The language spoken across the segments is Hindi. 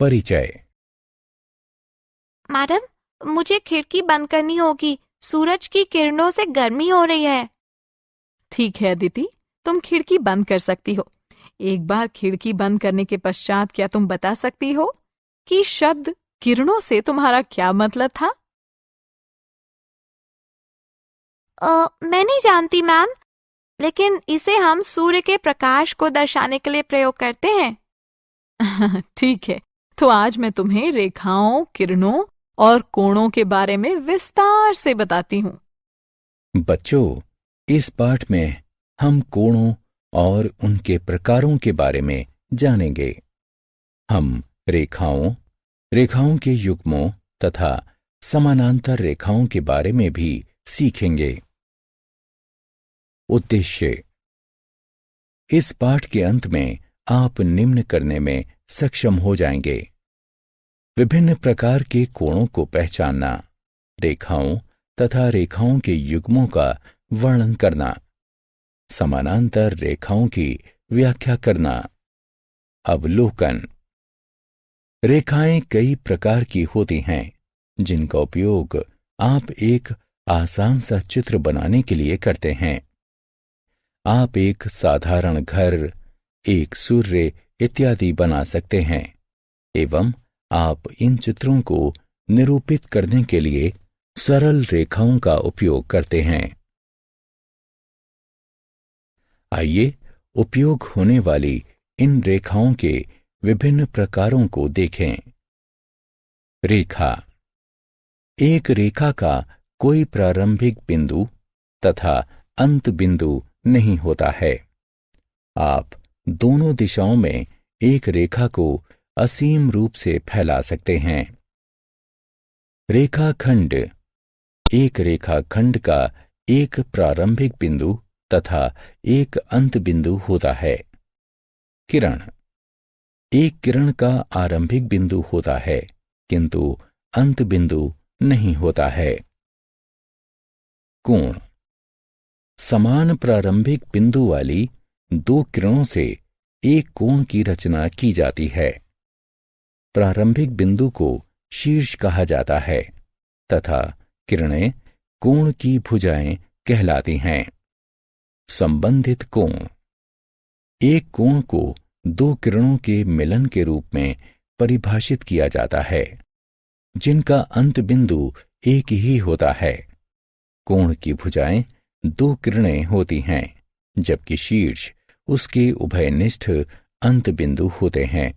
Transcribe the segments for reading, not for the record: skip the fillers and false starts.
परिचय। मैडम, मुझे खिड़की बंद करनी होगी। सूरज की किरणों से गर्मी हो रही है। ठीक है अदिति, तुम खिड़की बंद कर सकती हो। एक बार खिड़की बंद करने के पश्चात क्या तुम बता सकती हो कि शब्द किरणों से तुम्हारा क्या मतलब था? मैं नहीं जानती मैम, लेकिन इसे हम सूर्य के प्रकाश को दर्शाने के लिए प्रयोग करते हैं। ठीक है, तो आज मैं तुम्हें रेखाओं, किरणों और कोणों के बारे में विस्तार से बताती हूँ। बच्चों, इस पाठ में हम कोणों और उनके प्रकारों के बारे में जानेंगे। हम रेखाओं, रेखाओं के युग्मों तथा समानांतर रेखाओं के बारे में भी सीखेंगे। उद्देश्य: इस पाठ के अंत में आप निम्न करने में सक्षम हो जाएंगे: विभिन्न प्रकार के कोणों को पहचानना, रेखाओं तथा रेखाओं के युग्मों का वर्णन करना, समानांतर रेखाओं की व्याख्या करना। अवलोकन: रेखाएं कई प्रकार की होती हैं, जिनका उपयोग आप एक आसान सा चित्र बनाने के लिए करते हैं। आप एक साधारण घर, एक सूर्य इत्यादि बना सकते हैं एवं आप इन चित्रों को निरूपित करने के लिए सरल रेखाओं का उपयोग करते हैं। आइए उपयोग होने वाली इन रेखाओं के विभिन्न प्रकारों को देखें। रेखा: एक रेखा का कोई प्रारंभिक बिंदु तथा अंत बिंदु नहीं होता है। आप दोनों दिशाओं में एक रेखा को असीम रूप से फैला सकते हैं। रेखाखंड: एक रेखाखंड का एक प्रारंभिक बिंदु तथा एक अंत बिंदु होता है। किरण: एक किरण का आरंभिक बिंदु होता है किंतु अंत बिंदु नहीं होता है। कोण: समान प्रारंभिक बिंदु वाली दो किरणों से एक कोण की रचना की जाती है। प्रारंभिक बिंदु को शीर्ष कहा जाता है तथा किरणें कोण की भुजाएं कहलाती हैं। संबंधित कोण: एक कोण को दो किरणों के मिलन के रूप में परिभाषित किया जाता है, जिनका अंत बिंदु एक ही होता है। कोण की भुजाएं दो किरणें होती हैं, जबकि शीर्ष उसके उभयनिष्ठ अंत बिंदु होते हैं।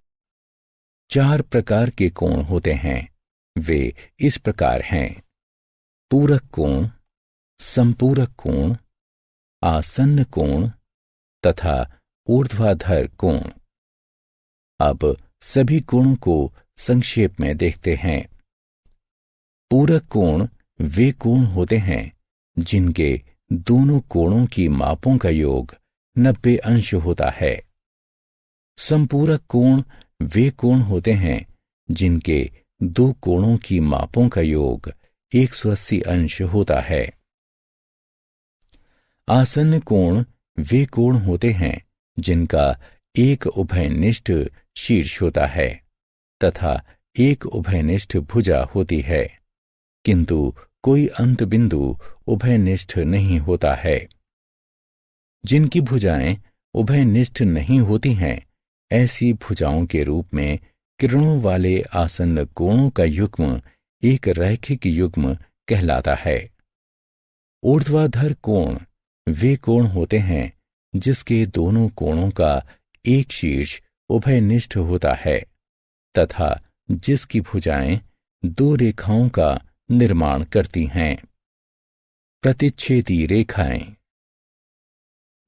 चार प्रकार के कोण होते हैं। वे इस प्रकार हैं: पूरक कोण, संपूरक कोण, आसन्न कोण तथा ऊर्ध्वाधर कोण। अब सभी कोणों को संक्षेप में देखते हैं। पूरक कोण वे कोण होते हैं जिनके दोनों कोणों की मापों का योग 90 अंश होता है। संपूरक कोण वे कोण होते हैं जिनके दो कोणों की मापों का योग 180 अंश होता है। आसन्न कोण वे कोण होते हैं जिनका एक उभयनिष्ठ शीर्ष होता है तथा एक उभयनिष्ठ भुजा होती है, किंतु कोई अंत बिंदु उभयनिष्ठ नहीं होता है। जिनकी भुजाएं उभयनिष्ठ नहीं होती हैं, ऐसी भुजाओं के रूप में किरणों वाले आसन्न कोणों का युग्म एक रैखिक युग्म कहलाता है। ऊर्ध्वाधर कोण वे कोण होते हैं जिसके दोनों कोणों का एक शीर्ष उभयनिष्ठ होता है तथा जिसकी भुजाएं दो रेखाओं का निर्माण करती हैं। प्रतिच्छेदी रेखाएं: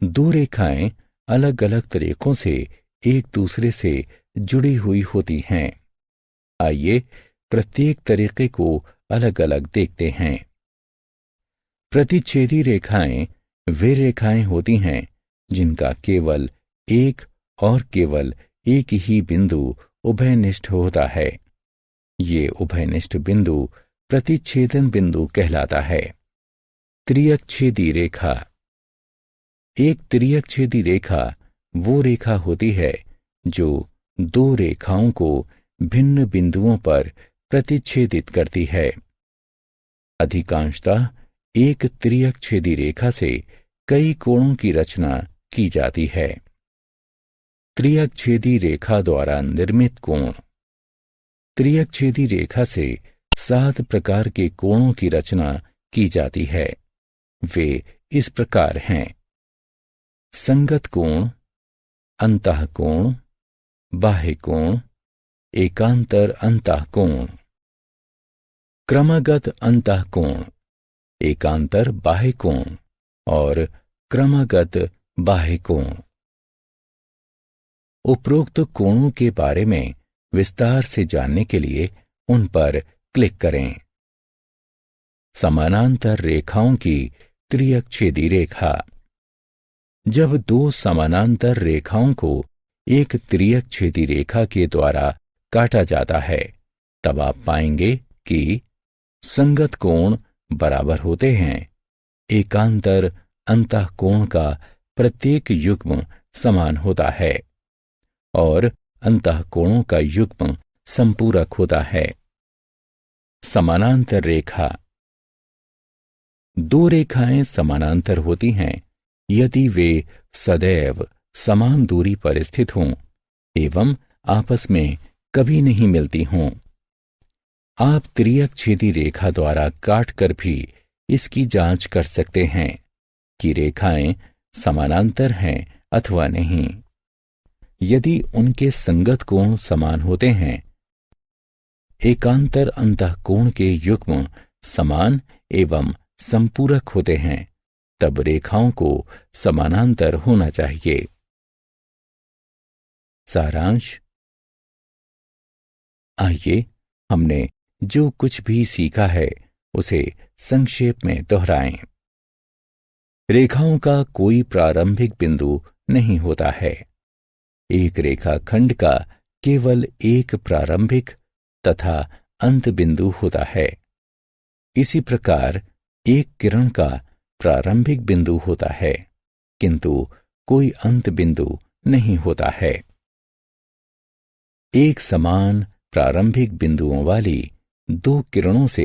दो रेखाएं अलग अलग तरीकों से एक दूसरे से जुड़ी हुई होती हैं। आइए प्रत्येक तरीके को अलग अलग देखते हैं। प्रतिच्छेदी रेखाएं वे रेखाएं होती हैं जिनका केवल एक ही बिंदु उभयनिष्ठ होता है। ये उभयनिष्ठ बिंदु प्रतिच्छेदन बिंदु कहलाता है। त्रियकछेदी रेखा: एक त्रियकछेदी रेखा वो रेखा होती है जो दो रेखाओं को भिन्न बिंदुओं पर प्रतिच्छेदित करती है। अधिकांशतः एक त्रिअक्षेदी रेखा से कई कोणों की रचना की जाती है। त्रिअक्षेदी रेखा द्वारा निर्मित कोण। त्रिअक्षेदी रेखा से 7 प्रकार के कोणों की रचना की जाती है। वे इस प्रकार हैं: संगत कोण, अंतःकोण, बाह्य कोण, एकांतर अंतःकोण। क्रमगत अंतःकोण, एकांतर बाह्य कोण और क्रमगत बाह्य कोण। उपरोक्त कोणों के बारे में विस्तार से जानने के लिए उन पर क्लिक करें। समानांतर रेखाओं की त्रिअक्षेदी रेखा। जब 2 समानांतर रेखाओं को एक त्रिअक्षेदी रेखा के द्वारा काटा जाता है, तब आप पाएंगे कि संगत कोण बराबर होते हैं। एकांतर अंतःकोण का प्रत्येक युग्म समान होता है और अंतःकोणों का युग्म संपूरक होता है। समानांतर रेखा। 2 रेखाएं समानांतर होती हैं यदि वे सदैव समान दूरी पर स्थित हों एवं आपस में कभी नहीं मिलती हों। आप त्रिअक्षेदी रेखा द्वारा काटकर भी इसकी जांच कर सकते हैं कि रेखाएं समानांतर हैं अथवा नहीं। यदि उनके संगत कोण समान होते हैं, एकांतर अंतःकोण के युग्म समान एवं संपूरक होते हैं, तब रेखाओं को समानांतर होना चाहिए। सारांश। आइए हमने जो कुछ भी सीखा है उसे संक्षेप में दोहराएं। रेखाओं का कोई प्रारंभिक बिंदु नहीं होता है। एक रेखाखंड का केवल एक प्रारंभिक तथा अंत बिंदु होता है। इसी प्रकार एक किरण का प्रारंभिक बिंदु होता है, किंतु कोई अंत बिंदु नहीं होता है। एक समान प्रारंभिक बिंदुओं वाली 2 किरणों से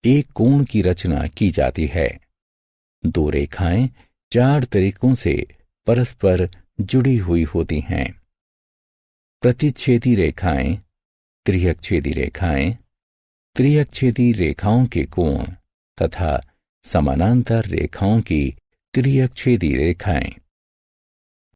एक कोण की रचना की जाती है। 2 रेखाएं 4 तरीकों से परस्पर जुड़ी हुई होती हैं। प्रतिच्छेदी रेखाएं, त्रिअक्षेदी रेखाएं, त्रिअक्षेदी रेखाओं के कोण तथा समानांतर रेखाओं की त्रिअक्षेदी रेखाएं।